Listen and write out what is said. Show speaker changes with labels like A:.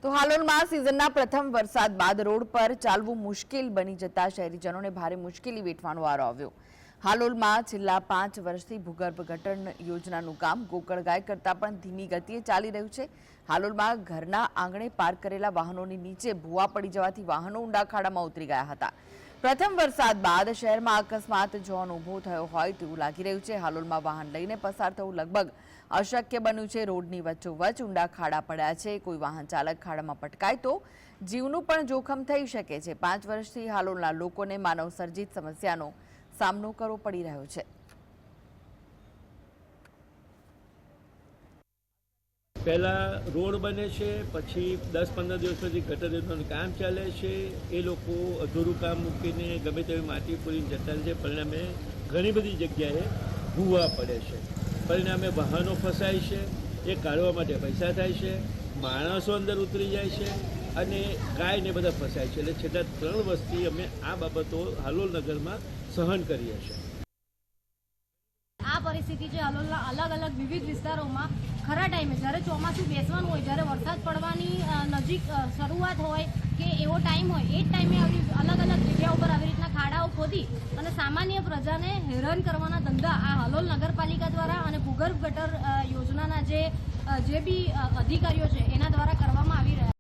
A: તો હાલોલમાં સિઝનના પ્રથમ વરસાદ બાદ રોડ પર ચાલવું મુશ્કેલ બની જતા શહેરીજનોને ભારે મુશ્કેલી વેઠવાનો વારો આવ્યો। હાલોલમાં છેલ્લા 5 વર્ષથી ભૂગર્ભ ગટર યોજનાનું કામ ગોકળગાય કરતા પણ ધીમી ગતિએ ચાલી રહ્યું છે। હાલોલમાં ઘરના આંગણે પાર્ક કરેલા વાહનોની નીચે ભૂવા પડી જવાથી વાહનો ઊંડા ખાડામાં ઉતરી ગયા હતા। પ્રથમ વરસાદ બાદ શહેરમાં અકસ્માત જોવાનો ઊભો થયો હોય તેવું લાગી રહ્યું છે। હાલોલમાં વાહન લઈને પસાર થવું લગભગ અશક્ય બન્યું છે। રોડની વચ્ચોવચ્ચ ઊંડા ખાડા પડ્યા છે। કોઈ વાહન ચાલક ખાડામાં પટકાય તો જીવનું પણ જોખમ થઈ શકે છે। 5 વર્ષથી હાલોલના લોકોને માનવ સર્જિત સમસ્યાનો સામનો કરવો પડી રહ્યો છે।
B: પહેલા રોડ બને છે, પછી 10-15 દિવસ પછી ગટર યોજનાનું કામ ચાલે છે। એ લોકો અધૂરું કામ મૂકીને ગમે તેવી માટી પૂરીને જતા રહે છે। પરિણામે ઘણી બધી જગ્યાએ ભૂવા પડે છે। પરિણામે વાહનો ફસાય છે, એ કાઢવા માટે પૈસા થાય છે, માણસો અંદર ઉતરી જાય છે અને ગાયને બધા ફસાય છે। એટલે છેલ્લા 3 વર્ષથી અમે આ બાબતો હાલોલ નગરમાં સહન કરીએ છીએ।
C: આ પરિસ્થિતિ છે હાલોલના અલગ અલગ વિવિધ વિસ્તારોમાં ખરા ટાઈમે જ્યારે ચોમાસું બેસવાનું હોય, જ્યારે વરસાદ પડવાની નજીક શરૂઆત હોય કે એવો ટાઈમ હોય, એ જ ટાઈમે આવી અલગ અલગ જગ્યાઓ પર આવી રીતના ખાડાઓ ખોદી અને સામાન્ય પ્રજાને હેરાન કરવાના ધંધા આ હાલોલ નગરપાલિકા દ્વારા અને ભૂગર્ભ ગટર યોજનાના જે બી અધિકારીઓ છે એના દ્વારા કરવામાં આવી રહ્યા છે।